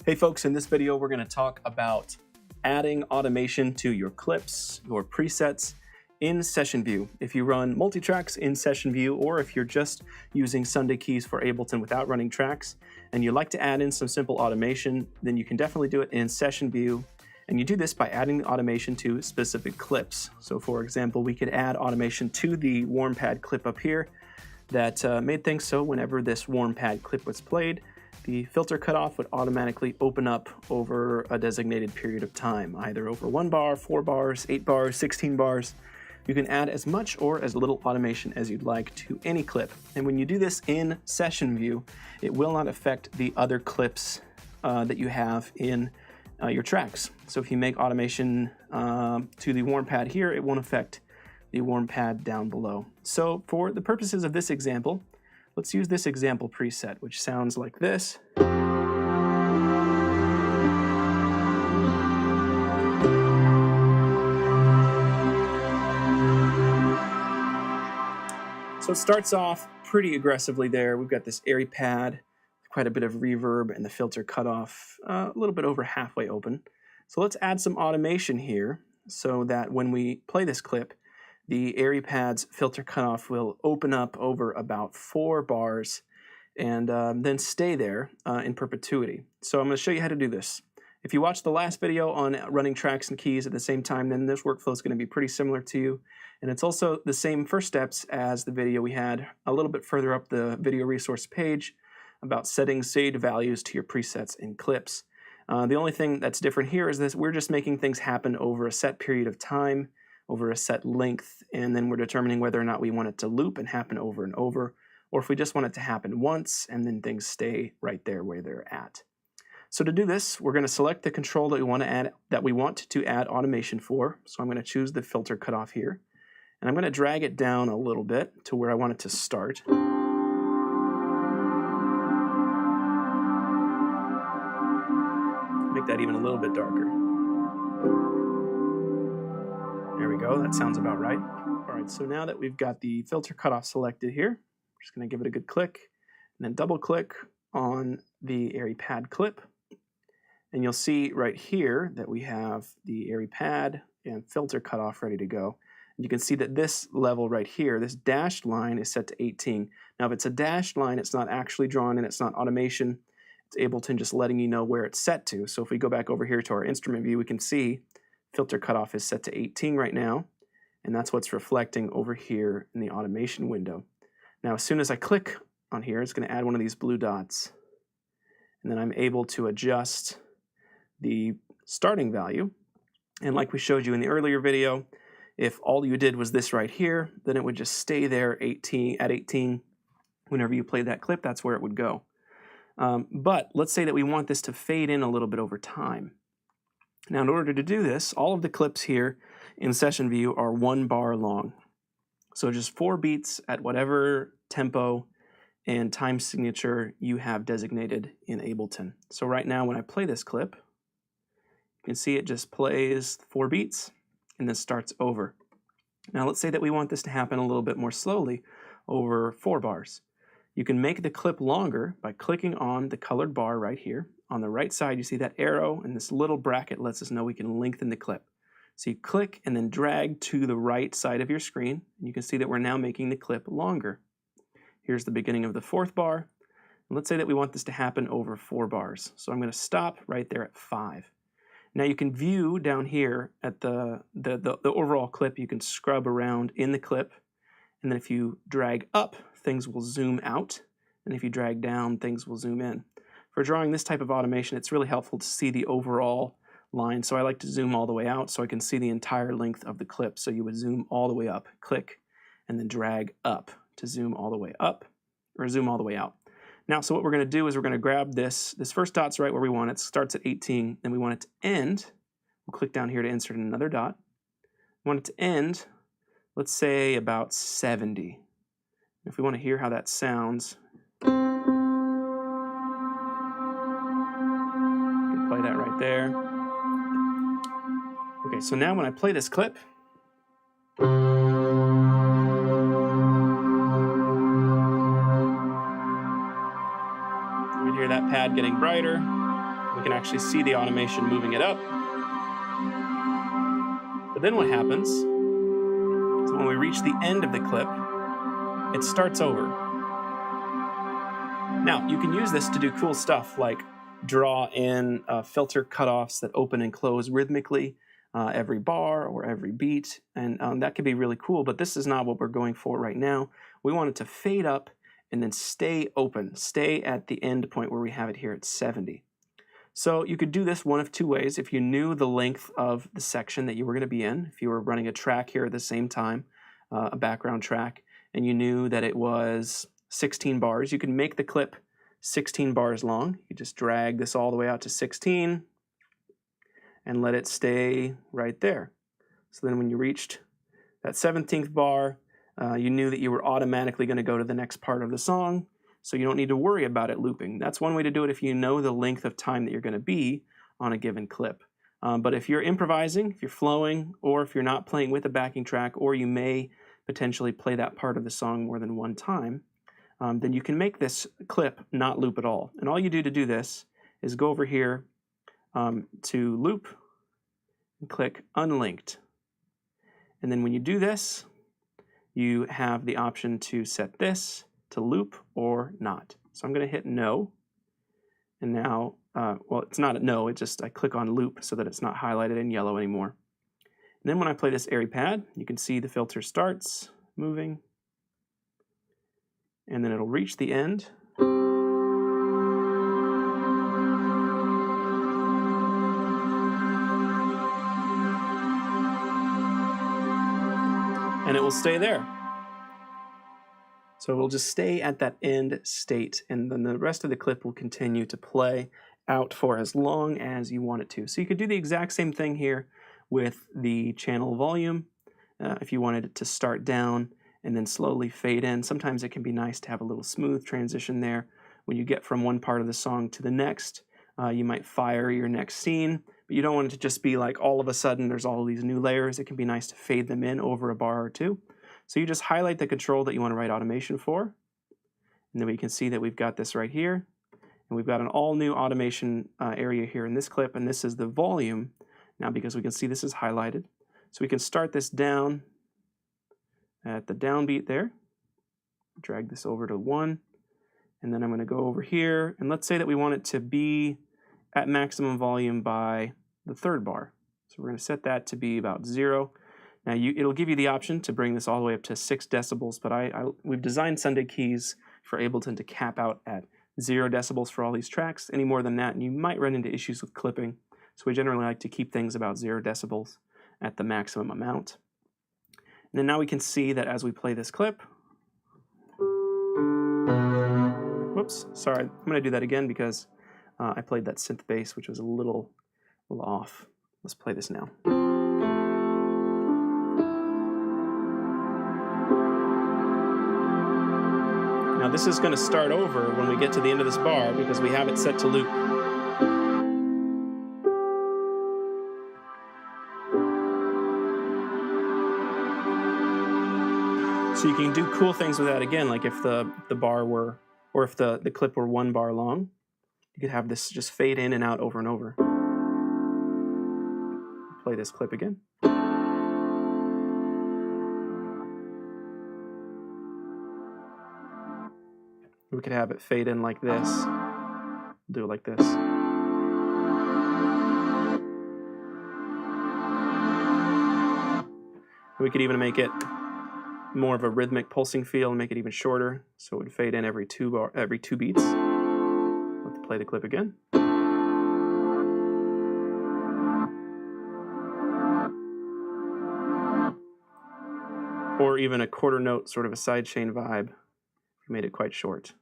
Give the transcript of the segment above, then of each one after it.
Hey folks, in this video we're going to talk about adding automation to your clips, your presets in Session View. If you run multi-tracks in Session View, or if you're just using Sunday keys for Ableton without running tracks, and you'd like to add in some simple automation, then you can definitely do it in Session View. And you do this by adding the automation to specific clips. So for example, we could add automation to the warm pad clip up here that made things so whenever this warm pad clip was played, the filter cutoff would automatically open up over a designated period of time, either over 1 bar, 4 bars, 8 bars, 16 bars. You can add as much or as little automation as you'd like to any clip. And when you do this in Session View, it will not affect the other clips that you have in your tracks. So if you make automation to the warm pad here, it won't affect the warm pad down below. So for the purposes of this example, let's use this example preset, which sounds like this. So it starts off pretty aggressively there. We've got this airy pad, quite a bit of reverb, and the filter cutoff a little bit over halfway open. So let's add some automation here so that when we play this clip, the airy pad's filter cutoff will open up over about 4 bars and then stay there in perpetuity. So I'm going to show you how to do this. If you watched the last video on running tracks and keys at the same time, then this workflow is going to be pretty similar to you. And it's also the same first steps as the video we had a little bit further up the video resource page about setting saved values to your presets and clips. The only thing that's different here is this: we're just making things happen over a set period of time, over a set length, and then we're determining whether or not we want it to loop and happen over and over, or if we just want it to happen once and then things stay right there where they're at. So to do this, we're going to select the control that we want to add automation for. So I'm going to choose the filter cutoff here, and I'm going to drag it down a little bit to where I want it to start. Make that even a little bit darker. There we go, that sounds about right. All right, so now that we've got the filter cutoff selected here, we're just gonna give it a good click and then double click on the airy pad clip. And you'll see right here that we have the airy pad and filter cutoff ready to go. And you can see that this level right here, this dashed line, is set to 18. Now if it's a dashed line, it's not actually drawn in, it's not automation. It's Ableton just letting you know where it's set to. So if we go back over here to our instrument view, we can see filter cutoff is set to 18 right now, and that's what's reflecting over here in the automation window. Now as soon as I click on here, it's going to add one of these blue dots, and then I'm able to adjust the starting value. And like we showed you in the earlier video, if all you did was this right here, then it would just stay there at 18. Whenever you play that clip, that's where it would go. But let's say that we want this to fade in a little bit over time. Now in order to do this, all of the clips here in Session View are 1 bar long. So just 4 beats at whatever tempo and time signature you have designated in Ableton. So right now when I play this clip, you can see it just plays 4 beats and then starts over. Now let's say that we want this to happen a little bit more slowly over 4 bars. You can make the clip longer by clicking on the colored bar right here. On the right side, you see that arrow, and this little bracket lets us know we can lengthen the clip. So you click and then drag to the right side of your screen, and you can see that we're now making the clip longer. Here's the beginning of the 4th bar. And let's say that we want this to happen over 4 bars. So I'm going to stop right there at 5. Now you can view down here at the overall clip. You can scrub around in the clip, and then if you drag up, things will zoom out, and if you drag down, things will zoom in. For drawing this type of automation, it's really helpful to see the overall line. So I like to zoom all the way out so I can see the entire length of the clip. So you would zoom all the way up, click, and then drag up to zoom all the way up, or zoom all the way out. Now, so what we're going to do is we're going to grab this first dot's right where we want it. It starts at 18, then we want it to end. We'll click down here to insert another dot. We want it to end, let's say about 70. If we want to hear how that sounds, you can play that right there. Okay, so now when I play this clip, you can hear that pad getting brighter. We can actually see the automation moving it up. But then what happens is when we reach the end of the clip, it starts over. Now, you can use this to do cool stuff like draw in filter cutoffs that open and close rhythmically every bar or every beat, and that could be really cool, but this is not what we're going for right now. We want it to fade up and then stay open, stay at the end point where we have it here at 70. So you could do this one of two ways. If you knew the length of the section that you were going to be in, if you were running a track here at the same time, a background track, and you knew that it was 16 bars, you can make the clip 16 bars long. You just drag this all the way out to 16 and let it stay right there. So then when you reached that 17th bar, you knew that you were automatically going to go to the next part of the song, so you don't need to worry about it looping. That's one way to do it if you know the length of time that you're going to be on a given clip. But if you're improvising, if you're flowing, or if you're not playing with a backing track, or you may potentially play that part of the song more than one time, then you can make this clip not loop at all. And all you do to do this is go over here to loop and click unlinked. And then when you do this, you have the option to set this to loop or not. So I'm going to hit no. And now, well, it's not a no, it's just I click on loop so that it's not highlighted in yellow anymore. And then when I play this airy pad, you can see the filter starts moving, and then it'll reach the end. And it will stay there. So it will just stay at that end state, and then the rest of the clip will continue to play out for as long as you want it to. So you could do the exact same thing here with the channel volume. If you wanted it to start down and then slowly fade in, sometimes it can be nice to have a little smooth transition there. When you get from one part of the song to the next, you might fire your next scene, but you don't want it to just be like all of a sudden there's all these new layers. It can be nice to fade them in over a bar or two. So you just highlight the control that you want to write automation for, and then we can see that we've got this right here, and we've got an all new automation area here in this clip, and this is the volume now because we can see this is highlighted. So we can start this down at the downbeat there, drag this over to 1, and then I'm going to go over here, and let's say that we want it to be at maximum volume by the 3rd bar. So we're going to set that to be about 0. Now it'll give you the option to bring this all the way up to 6 decibels, but we've designed Sunday keys for Ableton to cap out at 0 decibels for all these tracks. Any more than that, and you might run into issues with clipping. So we generally like to keep things about 0 decibels at the maximum amount. And then now we can see that as we play this clip, whoops, sorry, I'm going to do that again because I played that synth bass, which was a little off. Let's play this now. Now this is going to start over when we get to the end of this bar because we have it set to loop. So you can do cool things with that again, like if the bar were, or if the clip were 1 bar long, you could have this just fade in and out over and over. Play this clip again. We could have it fade in like this. Do it like this. We could even make it more of a rhythmic pulsing feel and make it even shorter, so it would fade in every 2 beats. Let's play the clip again. Or even a quarter note, sort of a sidechain vibe. We made it quite short.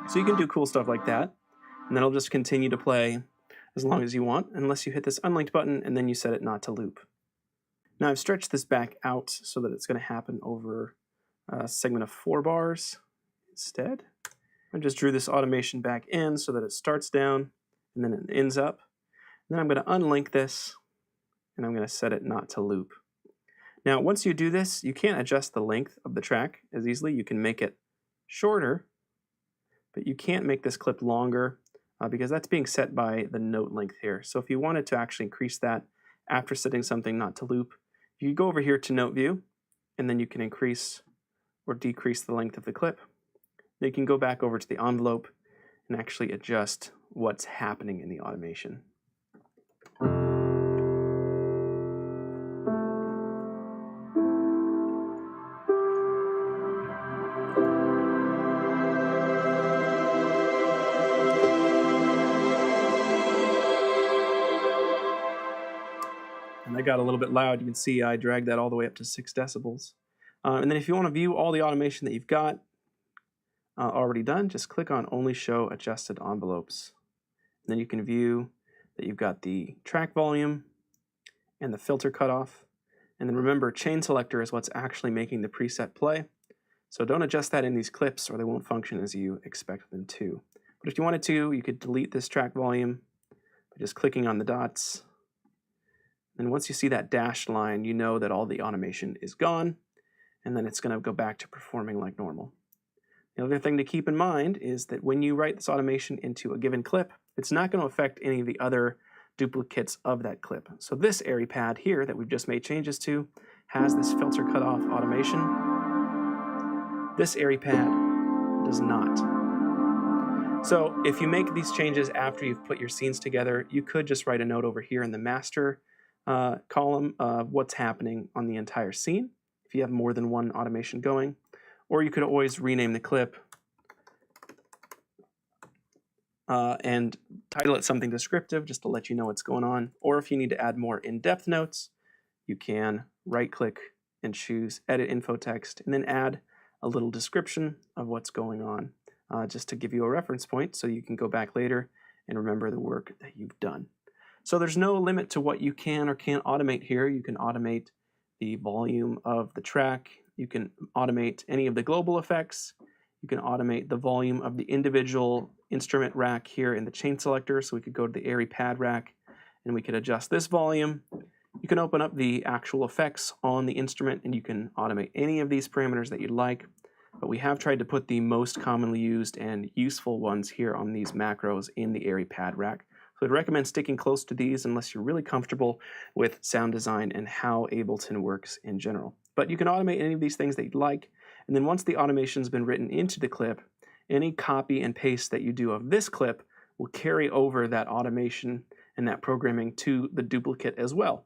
So you can do cool stuff like that, and then it'll just continue to play as long as you want, unless you hit this unlinked button and then you set it not to loop. Now I've stretched this back out so that it's going to happen over a segment of 4 bars instead. I just drew this automation back in so that it starts down and then it ends up. And then I'm going to unlink this and I'm going to set it not to loop. Now, once you do this, you can't adjust the length of the track as easily. You can make it shorter, but you can't make this clip longer because that's being set by the note length here. So if you wanted to actually increase that after setting something not to loop, you go over here to Note View, and then you can increase or decrease the length of the clip. Then you can go back over to the envelope and actually adjust what's happening in the automation. And that got a little bit loud. You can see I dragged that all the way up to 6 decibels. And then if you want to view all the automation that you've got already done, just click on Only Show Adjusted Envelopes. And then you can view that you've got the track volume and the filter cutoff. And then remember, chain selector is what's actually making the preset play. So don't adjust that in these clips or they won't function as you expect them to. But if you wanted to, you could delete this track volume by just clicking on the dots. And once you see that dashed line, you know that all the automation is gone, and then it's going to go back to performing like normal. The other thing to keep in mind is that when you write this automation into a given clip, it's not going to affect any of the other duplicates of that clip. So this airy pad here that we've just made changes to has this filter cutoff automation. This airy pad does not. So if you make these changes after you've put your scenes together, you could just write a note over here in the master column of what's happening on the entire scene if you have more than one automation going. Or you could always rename the clip and title it something descriptive just to let you know what's going on. Or if you need to add more in-depth notes, you can right-click and choose Edit Info Text and then add a little description of what's going on just to give you a reference point so you can go back later and remember the work that you've done. So there's no limit to what you can or can't automate here. You can automate the volume of the track. You can automate any of the global effects. You can automate the volume of the individual instrument rack here in the chain selector. So we could go to the airy pad rack and we could adjust this volume. You can open up the actual effects on the instrument and you can automate any of these parameters that you'd like. But we have tried to put the most commonly used and useful ones here on these macros in the airy pad rack. So I'd recommend sticking close to these unless you're really comfortable with sound design and how Ableton works in general. But you can automate any of these things that you'd like, and then once the automation's been written into the clip, any copy and paste that you do of this clip will carry over that automation and that programming to the duplicate as well.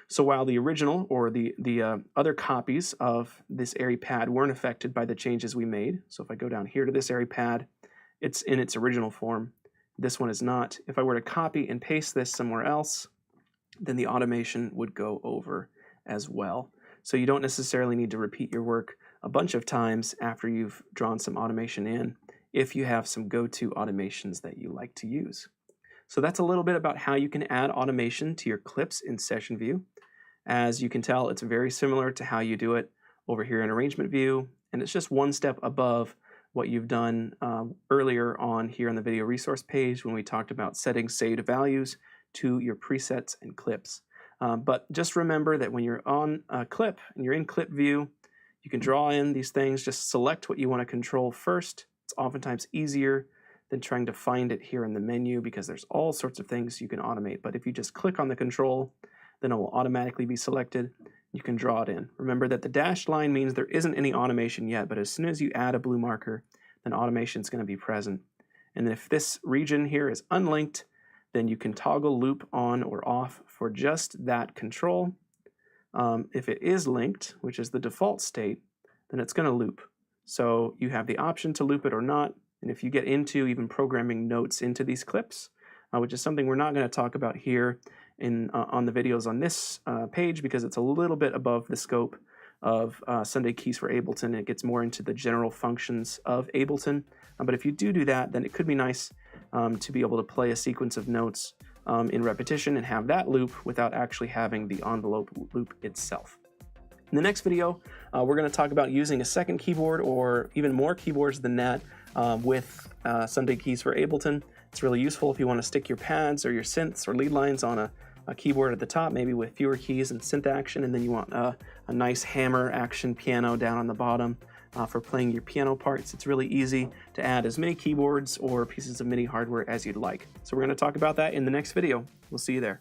So while the original or the other copies of this airy pad weren't affected by the changes we made, so if I go down here to this airy pad, it's in its original form. This one is not. If I were to copy and paste this somewhere else, then the automation would go over as well. So you don't necessarily need to repeat your work a bunch of times after you've drawn some automation in if you have some go-to automations that you like to use. So that's a little bit about how you can add automation to your clips in Session View. As you can tell, it's very similar to how you do it over here in Arrangement View, and it's just one step above what you've done earlier on here on the video resource page when we talked about setting saved values to your presets and clips. But just remember that when you're on a clip and you're in clip view, you can draw in these things, just select what you want to control first. It's oftentimes easier than trying to find it here in the menu because there's all sorts of things you can automate. But if you just click on the control, then it will automatically be selected. You can draw it in. Remember that the dashed line means there isn't any automation yet, but as soon as you add a blue marker, then automation is going to be present. And if this region here is unlinked, then you can toggle loop on or off for just that control. If it is linked, which is the default state, then it's going to loop. So you have the option to loop it or not. And if you get into even programming notes into these clips, which is something we're not going to talk about here on the videos on this page because it's a little bit above the scope of Sunday Keys for Ableton. It gets more into the general functions of Ableton. But if you do that, then it could be nice to be able to play a sequence of notes in repetition and have that loop without actually having the envelope loop itself. In the next video, we're going to talk about using a second keyboard or even more keyboards than that with Sunday Keys for Ableton. It's really useful if you want to stick your pads or your synths or lead lines on a a keyboard at the top, maybe with fewer keys and synth action, and then you want a nice hammer action piano down on the bottom for playing your piano parts. It's really easy to add as many keyboards or pieces of MIDI hardware as you'd like. So we're going to talk about that in the next video. We'll see you there.